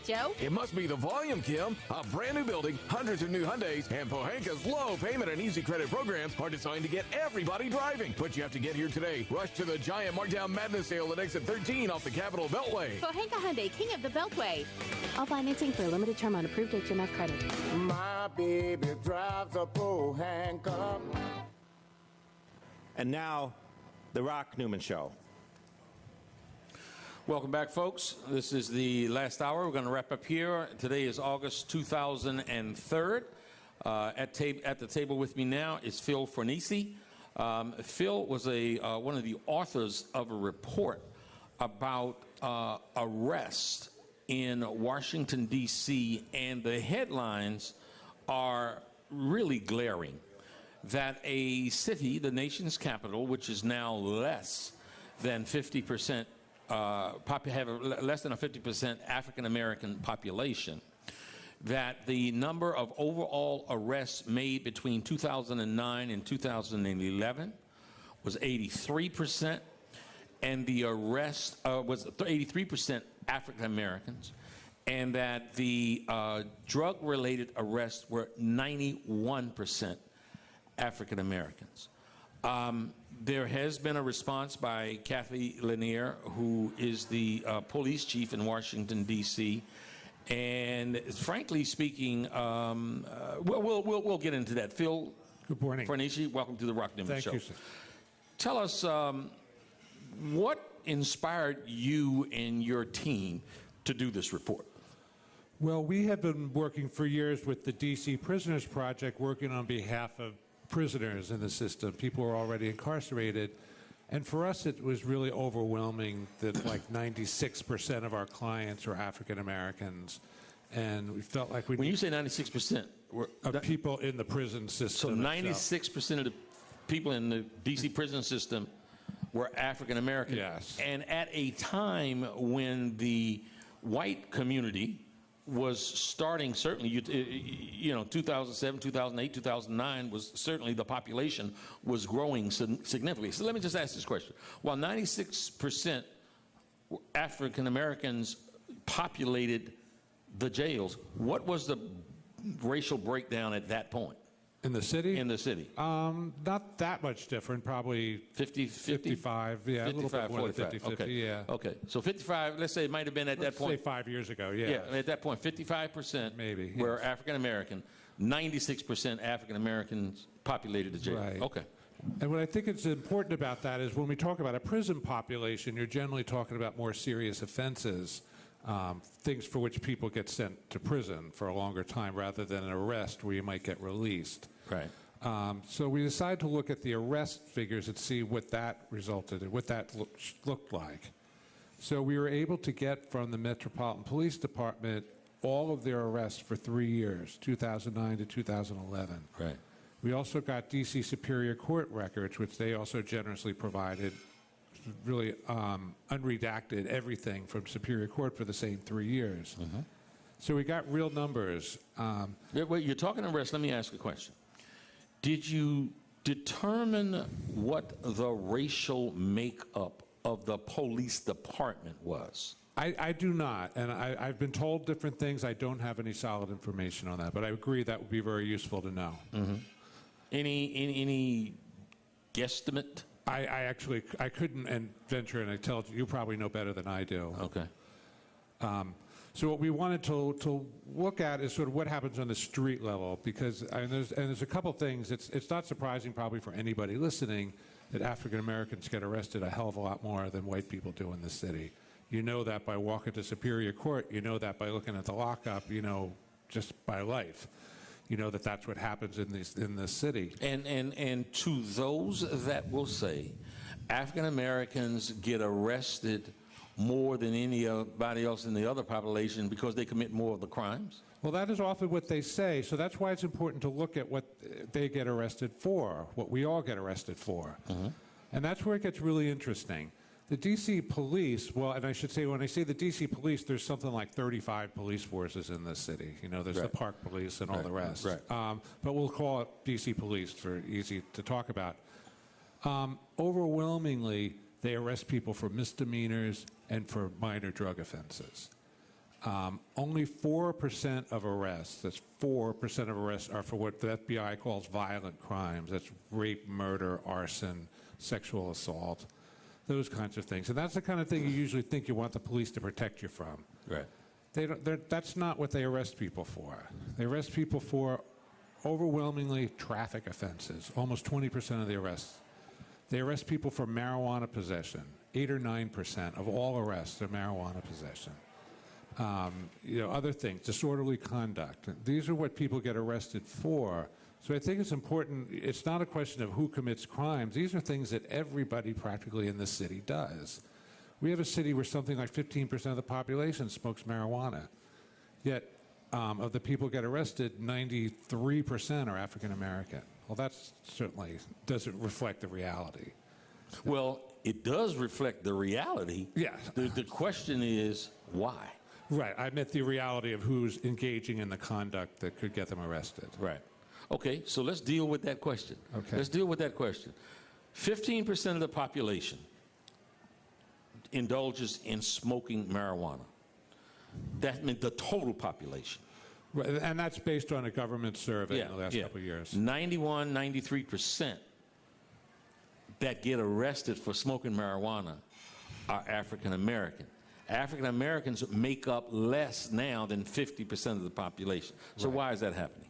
Joe? It must be the volume, Kim. A brand new building, hundreds of new Hyundais, and Pohanka's low payment and easy credit programs are designed to get everybody driving. But you have to get here today. Rush to the giant markdown madness sale at exit 13 off the Capitol Beltway. Pohanka Hyundai, king of the Beltway. All financing for a limited term on approved HMF credit. My baby drives a Pohanka. And now, the Rock Newman Show. Welcome back, folks. This is the last hour. We're going to wrap up here. Today is August 2003. At the table with me now is Phil Fornaci. Phil was one of the authors of a report about arrests in Washington, D.C., and the headlines are really glaring. That a city, the nation's capital, which is now less than 50%, have less than a 50% African-American population, that the number of overall arrests made between 2009 and 2011 was 83%, and the arrest was 83% African-Americans, and that the drug-related arrests were 91% African-Americans. There has been a response by Kathy Lanier, who is the police chief in Washington, D.C., and frankly speaking, we'll get into that. Phil, good morning. Fornaci, welcome to the Rock Newman Show. Thank you, sir. Tell us what inspired you and your team to do this report? Well, we have been working for years with the D.C. Prisoners Project, working on behalf of prisoners in the system, people who are already incarcerated. And for us, it was really overwhelming that like 96% of our clients are African Americans. And we felt like we... When you say 96%... of people in the prison system. So 96% of the people in the D.C. prison system were African American. Yes. And at a time when the white community was starting, certainly, 2007, 2008, 2009 was certainly the population was growing significantly. So let me just ask this question. While 96% African Americans populated the jails, what was the racial breakdown at that point? In the city? In the city. Not that much different, probably 55, yeah, 55, a little bit more 45, than 50, okay. Yeah. Okay, so 55, let's say it might have been at that point. Say 5 years ago, yeah. Yeah, at that point, 55% maybe were African American, 96% African Americans populated the jail. Right. Okay. And what I think is important about that is when we talk about a prison population, you're generally talking about more serious offenses. Things for which people get sent to prison for a longer time rather than an arrest where you might get released. Right. So we decided to look at the arrest figures and see what that resulted in, what that looked like. So we were able to get from the Metropolitan Police Department all of their arrests for 3 years, 2009 to 2011. Right. We also got D.C. Superior Court records, which they also generously provided, really unredacted everything from Superior Court for the same 3 years. Mm-hmm. So we got real numbers. Wait, you're talking arrest. Let me ask a question. Did you determine what the racial makeup of the police department was? I do not, and I've been told different things. I don't have any solid information on that, but I agree that would be very useful to know. Mm-hmm. Any guesstimate? I couldn't venture, and I tell you probably know better than I do. Okay. So what we wanted to look at is sort of what happens on the street level, because there's a couple things. It's not surprising probably for anybody listening that African Americans get arrested a hell of a lot more than white people do in the city. You know that by walking to Superior Court. You know that by looking at the lockup. You know just by life. You know that that's what happens in this city. And to those that will say African Americans get arrested more than anybody else in the other population because they commit more of the crimes? Well, that is often what they say. So that's why it's important to look at what they get arrested for, what we all get arrested for. Mm-hmm. And that's where it gets really interesting. The D.C. police, well, and I should say when I say the D.C. police, there's something like 35 police forces in this city. You know, there's the park police and all the rest. Right. But we'll call it D.C. police for easy to talk about. Overwhelmingly, they arrest people for misdemeanors and for minor drug offenses. only 4% of arrests, that's 4% of arrests, are for what the FBI calls violent crimes. That's rape, murder, arson, sexual assault, those kinds of things. And that's the kind of thing you usually think you want the police to protect you from. Right. That's not what they arrest people for. They arrest people for overwhelmingly traffic offenses, almost 20% of the arrests. They arrest people for marijuana possession. 8 or 9% of all arrests are marijuana possession. Other things, disorderly conduct. These are what people get arrested for. So I think it's important. It's not a question of who commits crimes. These are things that everybody practically in the city does. We have a city where something like 15% of the population smokes marijuana. Yet, of the people get arrested, 93% are African American. Well, that certainly doesn't reflect the reality. Well, it does reflect the reality. Yeah. The question is, why? Right. I meant the reality of who's engaging in the conduct that could get them arrested. Right. Okay, so let's deal with that question. Okay. Let's deal with that question. 15% of the population indulges in smoking marijuana. That meant the total population. Right, and that's based on a government survey in the last couple of years. 91, 93% that get arrested for smoking marijuana are African American. African Americans make up less now than 50% of the population. So why is that happening?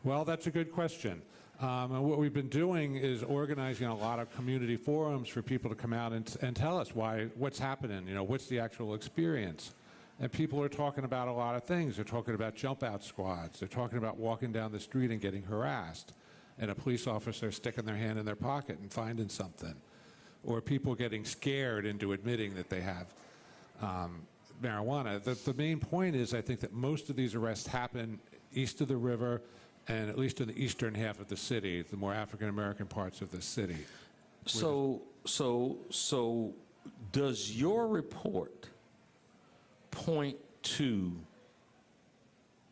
Well, that's a good question. And what we've been doing is organizing a lot of community forums for people to come out and tell us what's happening, what's the actual experience. And people are talking about a lot of things. They're talking about jump out squads. They're talking about walking down the street and getting harassed, and a police officer sticking their hand in their pocket and finding something, or people getting scared into admitting that they have marijuana. The main point is, I think, that most of these arrests happen east of the river, and at least in the eastern half of the city, the more African American parts of the city. So does your report point to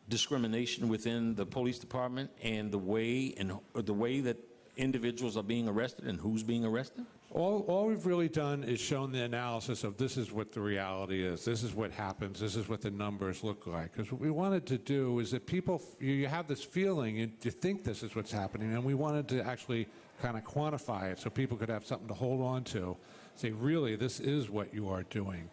discrimination within the police department and the way that individuals are being arrested and who's being arrested? All we've really done is shown the analysis of this is what the reality is, this is what happens, this is what the numbers look like. Because what we wanted to do is that people, you have this feeling, you think this is what's happening, and we wanted to actually kind of quantify it so people could have something to hold on to, say, really, this is what you are doing.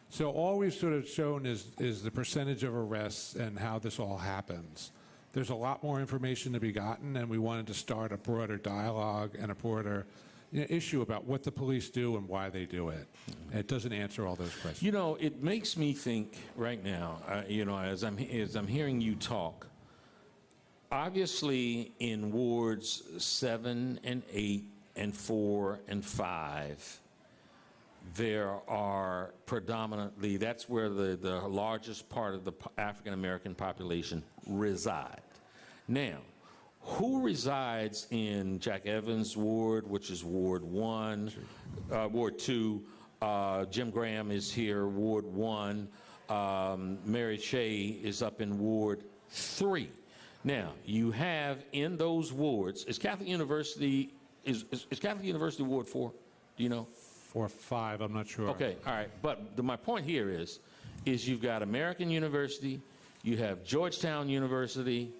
So all we've sort of shown is the percentage of arrests and how this all happens. There's a lot more information to be gotten, and we wanted to start a broader dialogue and a broader issue about what the police do and why they do it. And it doesn't answer all those questions. It makes me think right now, as I'm hearing you talk, obviously in wards 7 and 8 and 4 and 5, there are predominantly, that's where the largest part of the African American population reside. Now, who resides in Jack Evans' ward, which is Ward 1, Ward 2, Jim Graham is here, Ward 1, Mary Shea is up in Ward 3. Now, you have in those wards, is Catholic University Ward 4? Do you know? 4 or 5, I'm not sure. Okay, all right. But my point here is you've got American University, you have Georgetown University,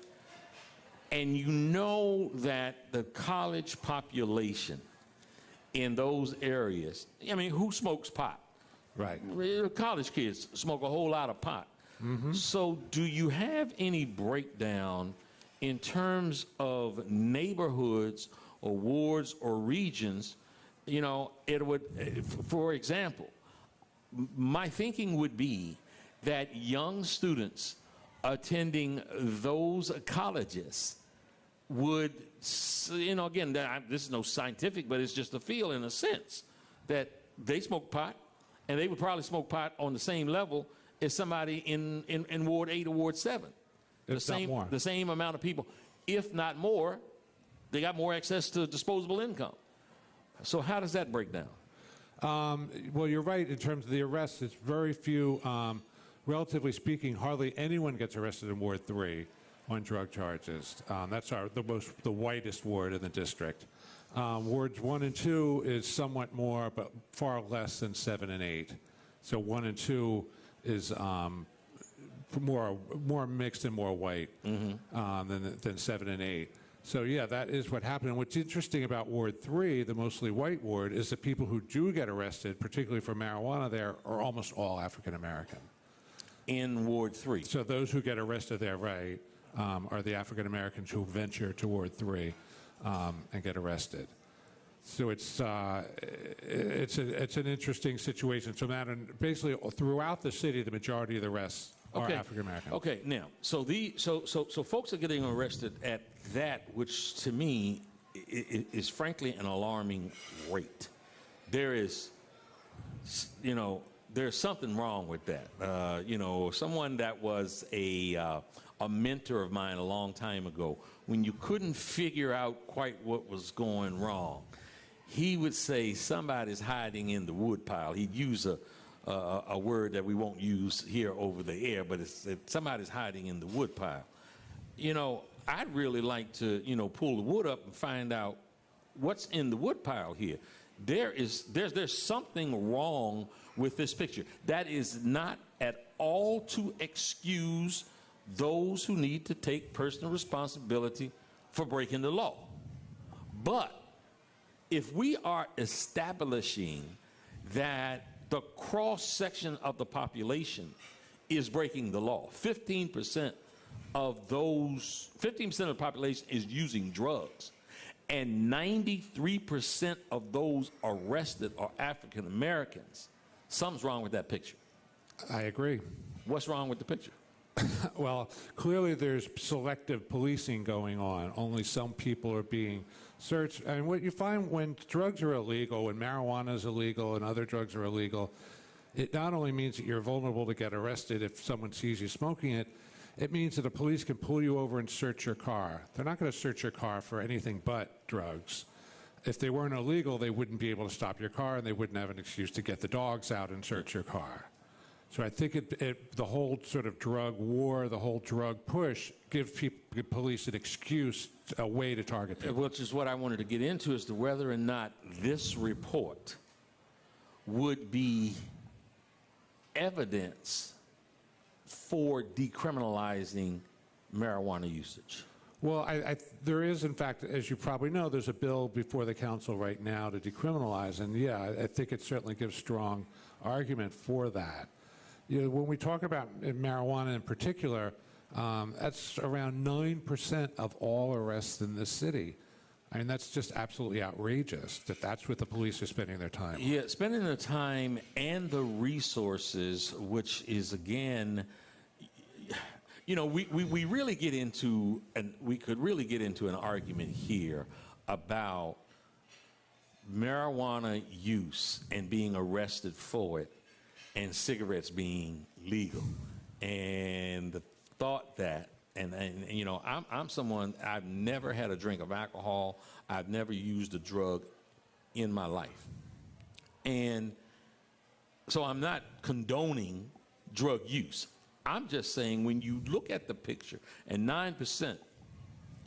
and you know that the college population in those areas, who smokes pot? Right. College kids smoke a whole lot of pot. Mm-hmm. So do you have any breakdown in terms of neighborhoods or wards or regions? It would, for example, my thinking would be that young students attending those colleges would, again, this is no scientific, but it's just a feel in a sense that they smoke pot, and they would probably smoke pot on the same level as somebody in Ward 8 or Ward 7. The same amount of people, if not more. They got more access to disposable income. So how does that break down? Well, you're right in terms of the arrests. It's very few. Relatively speaking, hardly anyone gets arrested in Ward 3 on drug charges. That's the whitest ward in the district. Wards 1 and 2 is somewhat more, but far less than 7 and 8. So 1 and 2 is more mixed and more white than 7 and 8. So yeah, that is what happened. And what's interesting about Ward 3, the mostly white ward, is that people who do get arrested, particularly for marijuana there, are almost all African American. In Ward 3. So those who get arrested there, right, are the African Americans who venture to Ward 3 and get arrested. So it's an interesting situation. So basically throughout the city, the majority of the arrests are African American. Okay, now, so folks are getting arrested at that, which to me is frankly an alarming rate. There is, there's something wrong with that. Someone that was a mentor of mine a long time ago, when you couldn't figure out quite what was going wrong, he would say somebody's hiding in the woodpile. He'd use a word that we won't use here over the air, but it's somebody's hiding in the woodpile. I'd really like to, pull the wood up and find out what's in the woodpile here. There's something wrong with this picture. That is not at all to excuse those who need to take personal responsibility for breaking the law. But if we are establishing that the cross-section of the population is breaking the law, 15% of the population is using drugs, and 93% of those arrested are African Americans, something's wrong with that picture. I agree. What's wrong with the picture? Well, clearly there's selective policing going on. Only some people are being searched. And what you find when drugs are illegal, when marijuana is illegal and other drugs are illegal, it not only means that you're vulnerable to get arrested if someone sees you smoking it, it means that the police can pull you over and search your car. They're not going to search your car for anything but drugs. If they weren't illegal, they wouldn't be able to stop your car, and they wouldn't have an excuse to get the dogs out and search your car. So I think the whole sort of drug war, the whole drug push, gives police an excuse, a way to target people. Which is what I wanted to get into, as to whether or not this report would be evidence for decriminalizing marijuana usage. Well, there is, in fact, as you probably know, there's a bill before the council right now to decriminalize, and yeah, I think it certainly gives strong argument for that. When we talk about marijuana in particular, that's around 9% of all arrests in this city. I mean, that's just absolutely outrageous that that's what the police are spending their time on. Yeah, spending the time and the resources, which is, again, we really get into, and we could really get into an argument here about marijuana use and being arrested for it, and cigarettes being legal, and the thought that, and I'm someone, I've never had a drink of alcohol, I've never used a drug in my life, and so I'm not condoning drug use. I'm just saying, when you look at the picture, and 9%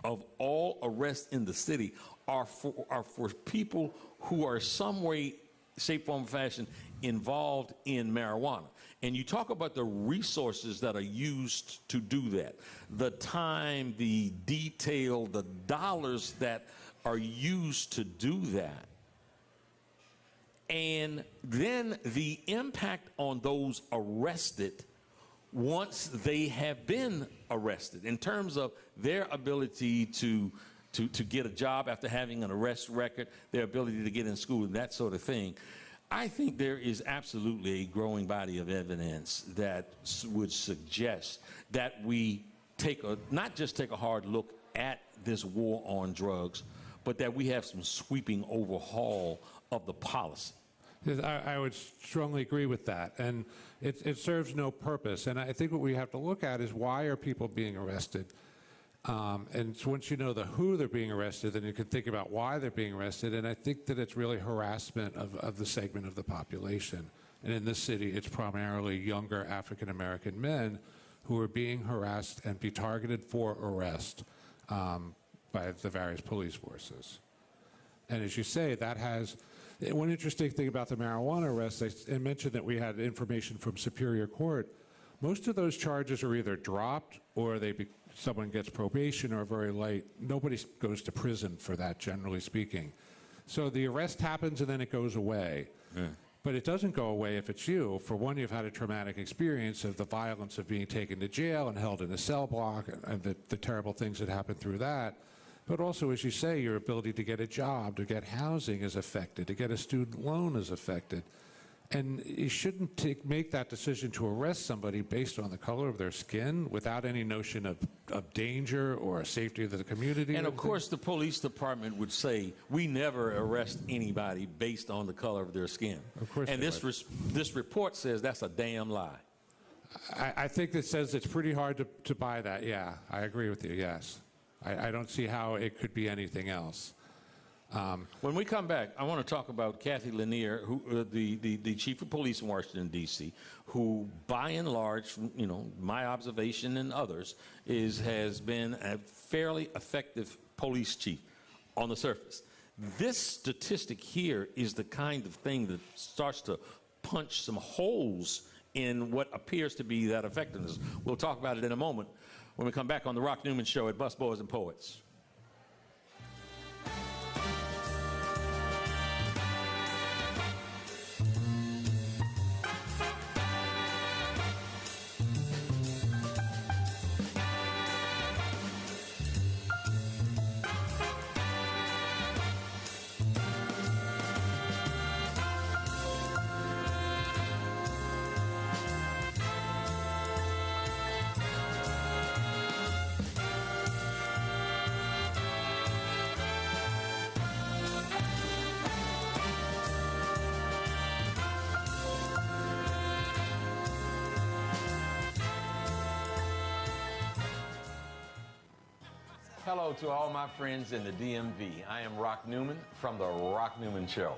of all arrests in the city are for people who are some way, shape, form, or fashion involved in marijuana. And you talk about the resources that are used to do that, the time, the detail, the dollars that are used to do that. And then the impact on those arrested once they have been arrested, in terms of their ability to get a job after having an arrest record, their ability to get in school, and that sort of thing. I think there is absolutely a growing body of evidence that would suggest that we not just take a hard look at this war on drugs, but that we have some sweeping overhaul of the policy. I would strongly agree with that, and it serves no purpose. And I think what we have to look at is, why are people being arrested? And so once you know the who they're being arrested, then you can think about why they're being arrested. And I think that it's really harassment of the segment of the population. And in this city, it's primarily younger African-American men who are being harassed and be targeted for arrest by the various police forces. And as you say, that has One interesting thing about the marijuana arrests, I mentioned that we had information from Superior Court. Most of those charges are either dropped or someone gets probation or very light. Nobody goes to prison for that, generally speaking. So the arrest happens and then it goes away. Yeah. But it doesn't go away if it's you. For one, you've had a traumatic experience of the violence of being taken to jail and held in a cell block and the terrible things that happen through that. But also, as you say, your ability to get a job, to get housing is affected, to get a student loan is affected. And you shouldn't make that decision to arrest somebody based on the color of their skin without any notion of danger or safety of the community. And of course, the police department would say, we never arrest anybody based on the color of their skin. Of course. And this report says that's a damn lie. I think it says it's pretty hard to buy that, yeah. I agree with you, yes. I don't see how it could be anything else. When we come back, I want to talk about Kathy Lanier, who, the chief of police in Washington, D.C., who, by and large, you know, my observation and others, has been a fairly effective police chief on the surface. This statistic here is the kind of thing that starts to punch some holes in what appears to be that effectiveness. We'll talk about it in a moment when we come back on the Rock Newman Show at Busboys and Poets. Hello to all my friends in the DMV. I am Rock Newman from the Rock Newman Show.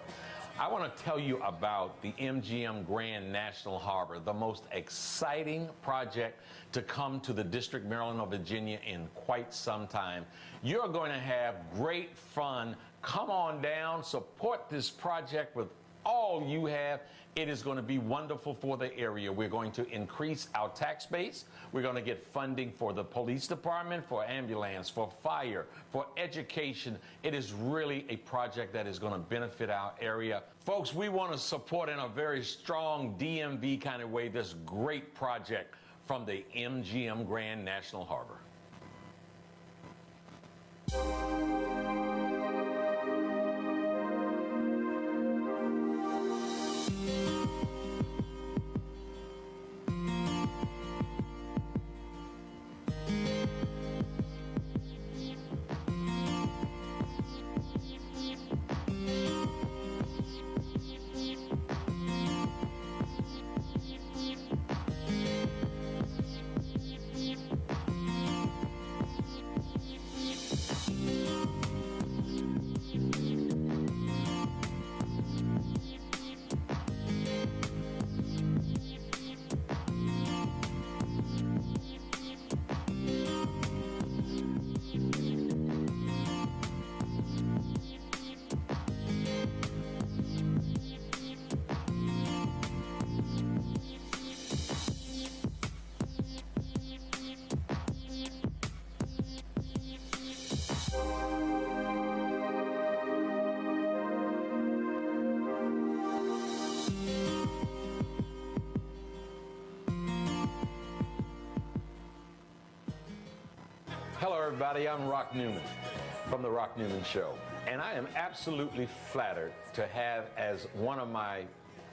I want to tell you about the MGM Grand National Harbor, the most exciting project to come to the District, Maryland, or Virginia in quite some time. You're going to have great fun. Come on down, support this project with all you have. It is going to be wonderful for the area. We're going to increase our tax base. We're going to get funding for the police department, for ambulance, for fire, for education. It is really a project that is going to benefit our area. Folks, we want to support in a very strong DMV kind of way this great project from the MGM Grand National Harbor. Hello, everybody. I'm Rock Newman from the Rock Newman Show. And I am absolutely flattered to have as one of my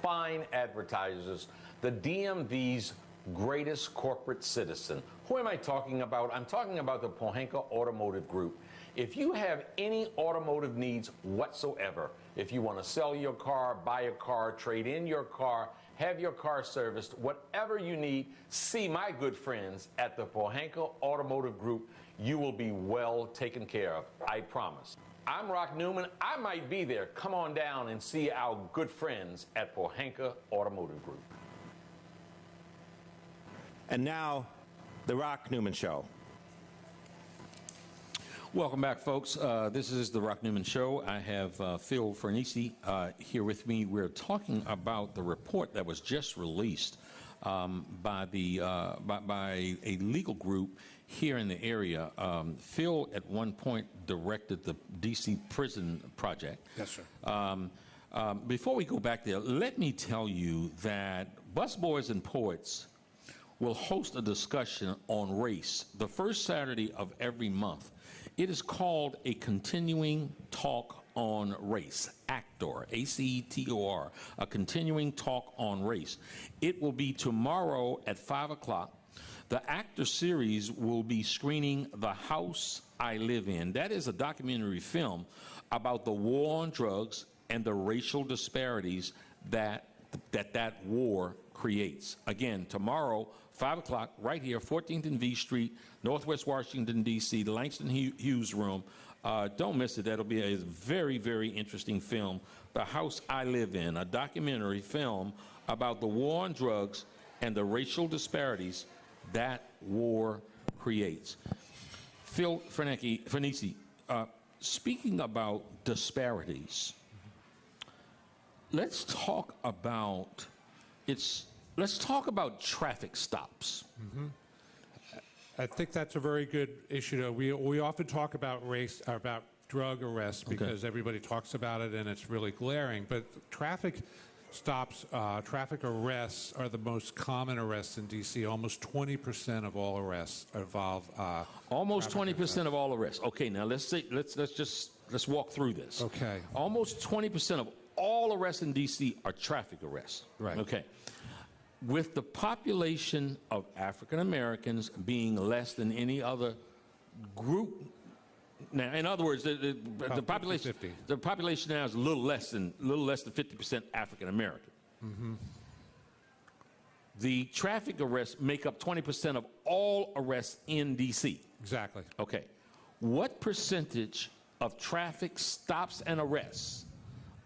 fine advertisers the DMV's greatest corporate citizen. Who am I talking about? I'm talking about the Pohanka Automotive Group. If you have any automotive needs whatsoever, if you want to sell your car, buy a car, trade in your car, have your car serviced, whatever you need, see my good friends at the Pohanka Automotive Group. You will be well taken care of, I promise. I'm Rock Newman. I might be there. Come on down and see our good friends at Pohanka Automotive Group. And now, the Rock Newman Show. Welcome back, folks. This is the Rock Newman Show. I have Phil Fornaci here with me. We're talking about the report that was just released by a legal group here in the area. Phil, at one point, directed the D.C. prison project. Yes, sir. Before we go back there, let me tell you that Busboys and Poets will host a discussion on race the first Saturday of every month. It is called a Continuing Talk on Race, ACTOR, A-C-T-O-R, a Continuing Talk on Race. It will be tomorrow at 5 o'clock. The ACTOR series will be screening The House I Live In. That is a documentary film about the war on drugs and the racial disparities that war creates. Again, tomorrow, 5 o'clock, right here, 14th and V Street, Northwest Washington, D.C., the Langston Hughes Room. Don't miss it. That'll be a very, very interesting film, The House I Live In, a documentary film about the war on drugs and the racial disparities that war creates. Phil Fornaci, speaking about disparities, let's talk about traffic stops. Mm-hmm. I think that's a very good issue. We often talk about race, or about drug arrests, because everybody talks about it and it's really glaring. But traffic stops, traffic arrests are the most common arrests in D.C. Almost 20% of all arrests involve. Almost 20% of all arrests. Okay, now let's walk through this. Okay. Almost 20% of all arrests in D.C. are traffic arrests. Right. Okay. With the population of African Americans being less than any other group, now, in other words, the population now is a little less than 50% African American. Mm-hmm. The traffic arrests make up 20% of all arrests in D.C. Exactly. Okay. What percentage of traffic stops and arrests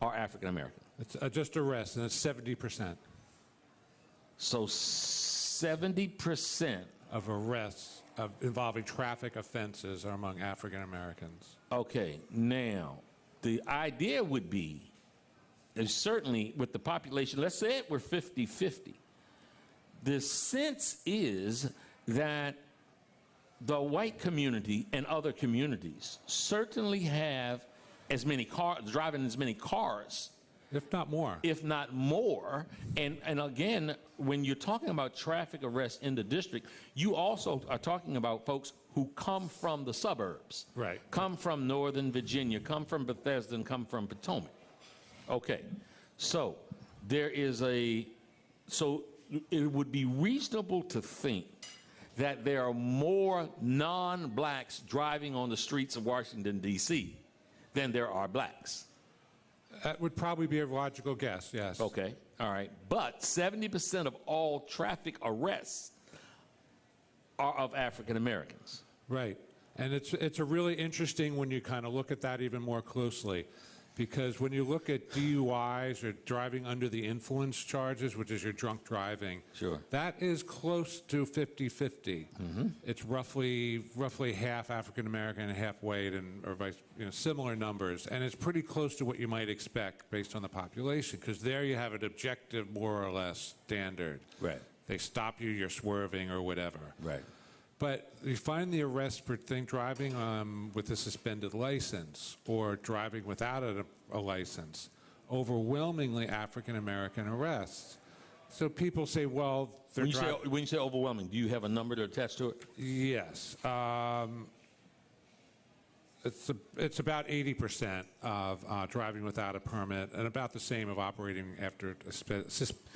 are African American? It's just arrests, and it's 70%. So 70% of arrests involving traffic offenses are among African Americans. Okay, now the idea would be, is certainly with the population, let's say it were 50-50. The sense is that the white community and other communities certainly have as many cars, driving as many cars, if not more. If not more. And again, when you're talking about traffic arrests in the district, you also are talking about folks who come from the suburbs. Right. Come from Northern Virginia, come from Bethesda, and come from Potomac. Okay. So it would be reasonable to think that there are more non-blacks driving on the streets of Washington, D.C. than there are blacks. That would probably be a logical guess, yes. Okay, all right. But 70% of all traffic arrests are of African Americans. Right. And it's a really interesting when you kind of look at that even more closely, because when you look at DUIs or driving under the influence charges, which is your drunk driving, sure, that is close to 50-50. Mm-hmm. It's roughly half African American and half white, or similar numbers, and it's pretty close to what you might expect based on the population, because there you have an objective, more or less standard. Right. They stop you, you're swerving or whatever. Right. But you find the arrest for driving with a suspended license or driving without a license, overwhelmingly African American arrests. So people say, well, when you say overwhelming, do you have a number to attach to it? Yes. It's about 80% of driving without a permit, and about the same of operating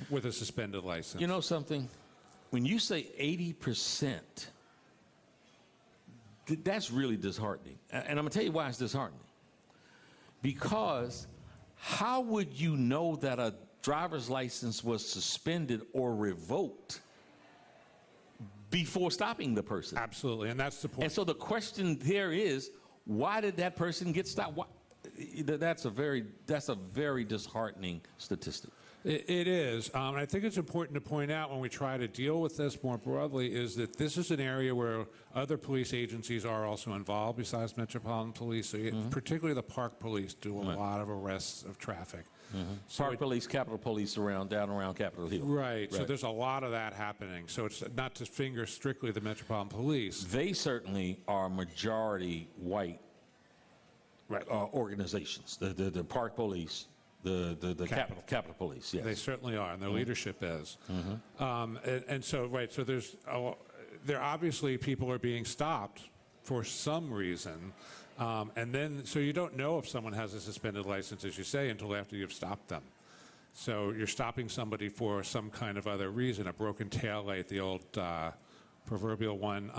with a suspended license. You know something? When you say 80%, that's really disheartening. And I'm going to tell you why it's disheartening. Because how would you know that a driver's license was suspended or revoked before stopping the person? Absolutely, and that's the point. And so the question there is, why did that person get stopped? That's a very disheartening statistic. It is. I think it's important to point out when we try to deal with this more broadly is that this is an area where other police agencies are also involved besides Metropolitan Police. So particularly the Park Police do a lot of arrests of traffic. So Park Police, Capitol Police down around Capitol Hill. Right. So there's a lot of that happening. So it's not to finger strictly the Metropolitan Police. They certainly are majority white organizations. The Park Police, the Capitol Police. Yes, they certainly are, and their leadership is. And so so there obviously people are being stopped for some reason. And then, so you don't know if someone has a suspended license, as you say, until after you've stopped them. So you're stopping somebody for some kind of other reason, a broken taillight, the old proverbial one,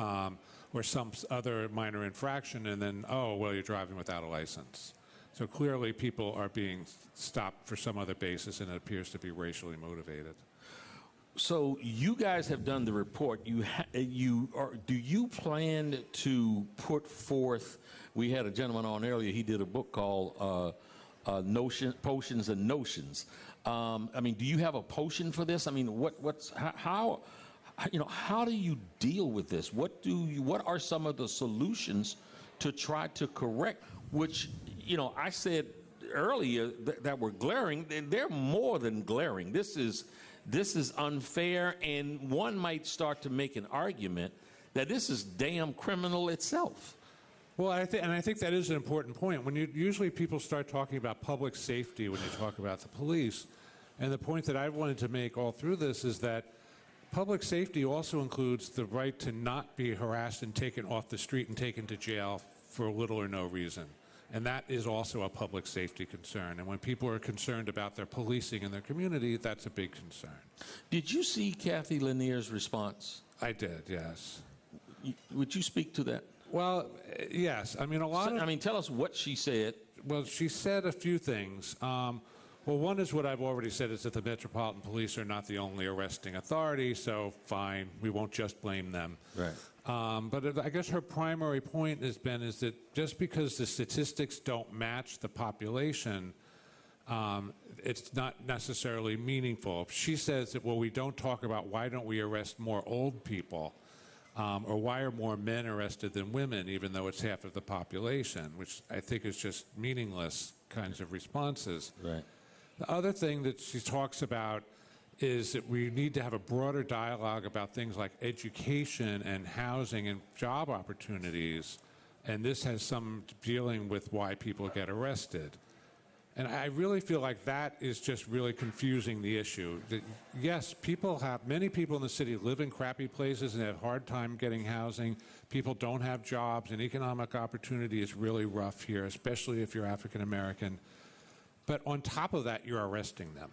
or some other minor infraction, and then, oh, well, you're driving without a license. So clearly people are being stopped for some other basis, and it appears to be racially motivated. So you guys have done the report. Do you plan to put forth? We had a gentleman on earlier. He did a book called Potions and Notions. I mean, do you have a potion for this? I mean, how do you deal with this? What are some of the solutions to try to correct? Which, I said earlier that were glaring. They're more than glaring. This is unfair, and one might start to make an argument that this is damn criminal itself. Well, I think that is an important point. Usually people start talking about public safety when you talk about the police, and the point that I wanted to make all through this is that public safety also includes the right to not be harassed and taken off the street and taken to jail for little or no reason. And that is also a public safety concern. And when people are concerned about their policing in their community, that's a big concern. Did you see Kathy Lanier's response? I did, yes. Would you speak to that? Well, yes. I mean, tell us what she said. Well, she said a few things. One is what I've already said, is that the Metropolitan Police are not the only arresting authority, so fine, we won't just blame them. Right. But I guess her primary point is that just because the statistics don't match the population, it's not necessarily meaningful. She says that, we don't talk about why don't we arrest more old people, or why are more men arrested than women, even though it's half of the population, which I think is just meaningless kinds of responses. Right. The other thing that she talks about is that we need to have a broader dialogue about things like education and housing and job opportunities, and this has some dealing with why people get arrested. And I really feel like that is just really confusing the issue. Yes, many people in the city live in crappy places and have a hard time getting housing. People don't have jobs, and economic opportunity is really rough here, especially if you're African American. But on top of that, you're arresting them.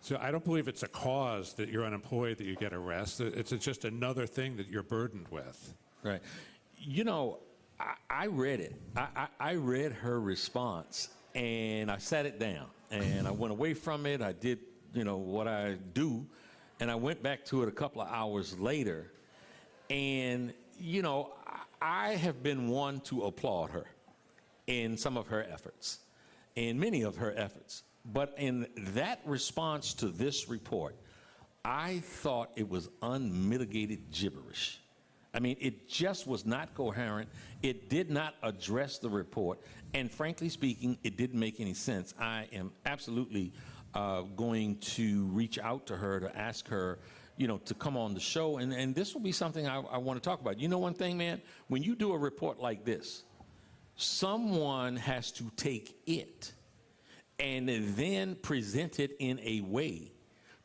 So I don't believe it's a cause that you're unemployed that you get arrested. It's just another thing that you're burdened with. Right. I read it. I read her response, and I sat it down, and I went away from it. I did, what I do, and I went back to it a couple of hours later. And, I have been one to applaud her in some of her efforts, in many of her efforts. But in that response to this report, I thought it was unmitigated gibberish. I mean, it just was not coherent. It did not address the report. And frankly speaking, it didn't make any sense. I am absolutely going to reach out to her to ask her, to come on the show. And this will be something I want to talk about. You know one thing, man? When you do a report like this, someone has to take it and then present it in a way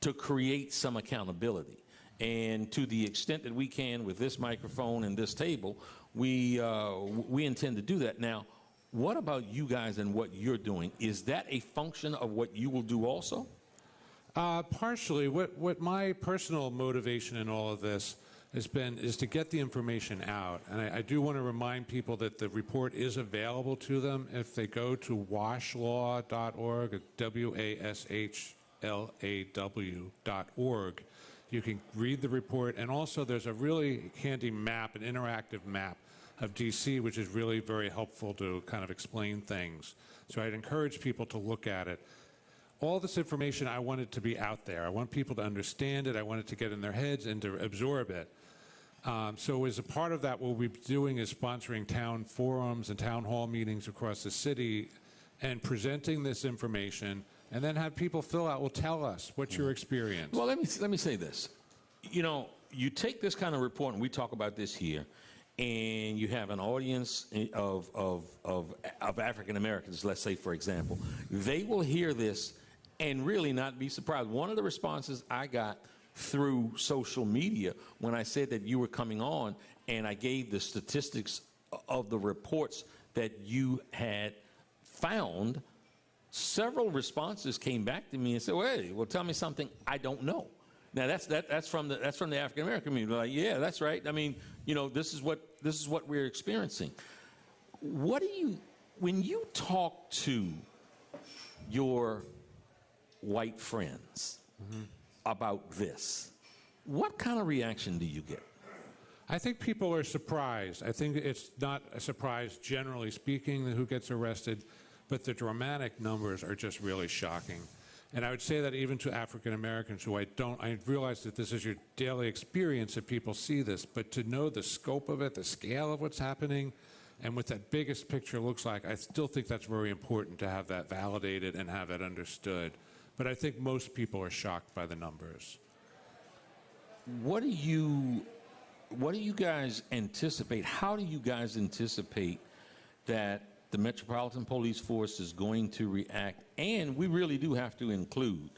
to create some accountability. And to the extent that we can with this microphone and this table, we intend to do that. Now, what about you guys and what you're doing? Is that a function of what you will do also? Partially. What my personal motivation in all of this is to get the information out. And I do want to remind people that the report is available to them if they go to washlaw.org, WASHLAW.org. You can read the report, and also there's a really handy map, an interactive map of D.C., which is really very helpful to kind of explain things. So I'd encourage people to look at it. all this information, I want it to be out there. I want people to understand it. I want it to get in their heads and to absorb it. So as a part of that, what we'll be doing is sponsoring town forums and town hall meetings across the city and presenting this information, and then have people fill out, well, tell us, what's your experience? Well, let me say this. You know, you take this kind of report, and we talk about this here, and you have an audience of African Americans, let's say, for example. They will hear this and really not be surprised. One of the responses I got through social media when I said that you were coming on and I gave the statistics of the reports that you had found, several responses came back to me and said, well, hey, well, tell me something I don't know. Now that's from the African American community. Like, yeah, that's right. I mean, you know, this is what we're experiencing. What do you, when you talk to your white friends about this, what kind of reaction do you get? I think people are surprised. I think it's not a surprise, generally speaking, who gets arrested, but the dramatic numbers are just really shocking. And I would say that even to African Americans who I realize that this is your daily experience that people see this, but to know the scope of it, the scale of what's happening, and what that biggest picture looks like, I still think that's very important to have that validated and have that understood. But I think most people are shocked by the numbers. What do you guys anticipate? How do you guys anticipate that the Metropolitan Police Force is going to react? And we really do have to include,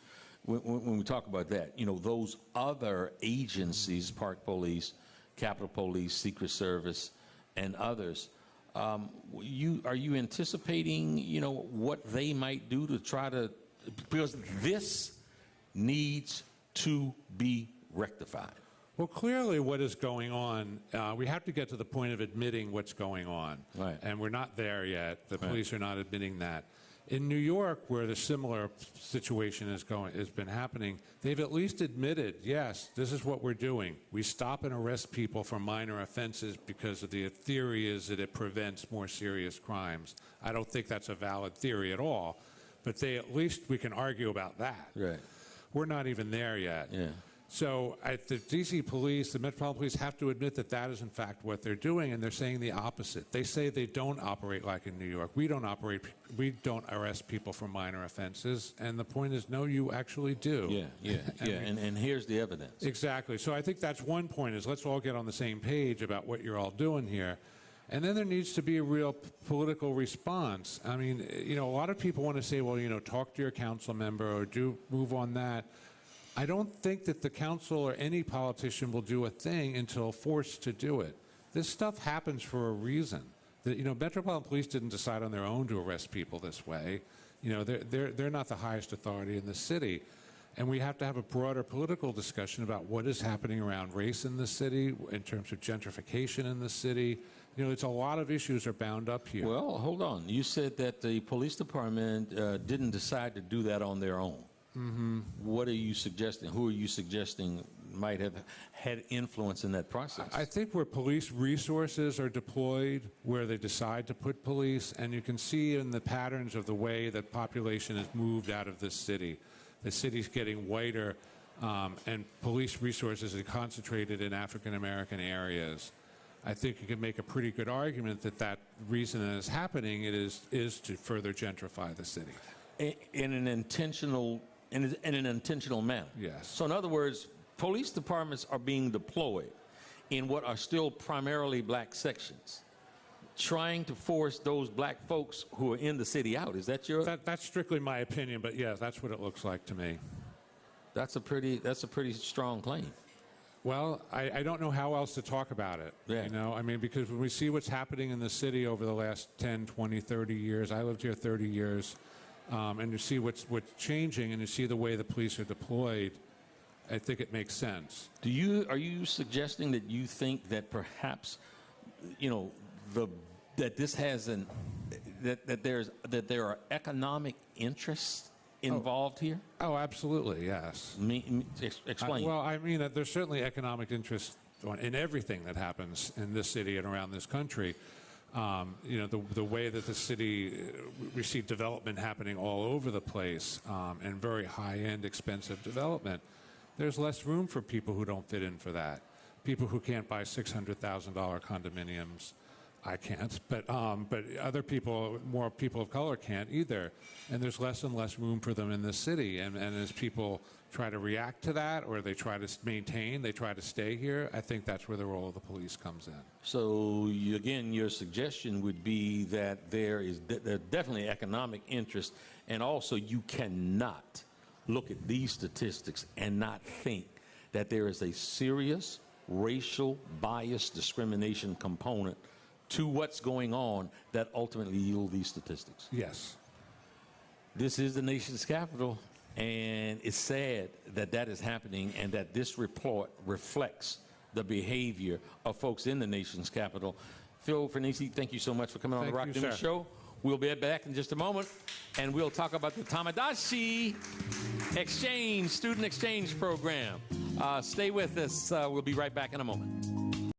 when we talk about that, you know, those other agencies, Park Police, Capitol Police, Secret Service, and others. Are you anticipating, you know, what they might do to try to, because this needs to be rectified? Well, clearly what is going on, we have to get to the point of admitting what's going on. Right. And we're not there yet. The police are not admitting that. In New York, where the similar situation has been happening, they've at least admitted, yes, this is what we're doing. We stop and arrest people for minor offenses because of the theory is that it prevents more serious crimes. I don't think that's a valid theory at all, but they at least, we can argue about that. Right. We're not even there yet. Yeah. So the D.C. police, the Metropolitan Police, have to admit that that is in fact what they're doing, and they're saying the opposite. They say they don't operate like in New York. We don't arrest people for minor offenses, and the point is, no, you actually do. Yeah, and here's the evidence. Exactly. So I think that's one point, is let's all get on the same page about what you're all doing here. And then there needs to be a real political response. I mean, you know, a lot of people want to say, well, you know, talk to your council member or move on that. I don't think that the council or any politician will do a thing until forced to do it. This stuff happens for a reason. You know, Metropolitan Police didn't decide on their own to arrest people this way. You know, they're not the highest authority in the city. And we have to have a broader political discussion about what is happening around race in the city, in terms of gentrification in the city. You know, it's a lot of issues are bound up here. Well, hold on. You said that the police department didn't decide to do that on their own. Mm-hmm. What are you suggesting? Who are you suggesting might have had influence in that process? I think where police resources are deployed, where they decide to put police, and you can see in the patterns of the way that population has moved out of this city. The city's getting whiter, and police resources are concentrated in African American areas. I think you can make a pretty good argument that that reason that is happening is to further gentrify the city. In an intentional manner. Yes. So in other words, police departments are being deployed in what are still primarily black sections, trying to force those black folks who are in the city out. Is that your? That's strictly my opinion, but yeah, that's what it looks like to me. That's a pretty strong claim. Well, I don't know how else to talk about it. Yeah. You know, I mean, because when we see what's happening in the city over the last 10, 20, 30 years, I lived here 30 years. And you see what's changing, and you see the way the police are deployed, I think it makes sense. Are you suggesting that you think that perhaps, you know, that this has that there are economic interests involved here? Oh, absolutely, yes. Explain. Well, I mean, there's certainly economic interest in everything that happens in this city and around this country. The way that the city, we see development happening all over the place, and very high-end, expensive development. There's less room for people who don't fit in for that. People who can't buy $600,000 condominiums. I can't, but other people, more people of color can't either. And there's less and less room for them in the city. And as people try to react to that, or they try to maintain, they try to stay here, I think that's where the role of the police comes in. So, again, your suggestion would be that there's definitely economic interest, and also you cannot look at these statistics and not think that there is a serious racial bias discrimination component to what's going on that ultimately yield these statistics. Yes. This is the nation's capital, and it's sad that that is happening and that this report reflects the behavior of folks in the nation's capital. Phil Fornaci, thank you so much for coming on the Rock Newman Show. We'll be back in just a moment, and we'll talk about the Tamadashi student exchange program. Stay with us. We'll be right back in a moment.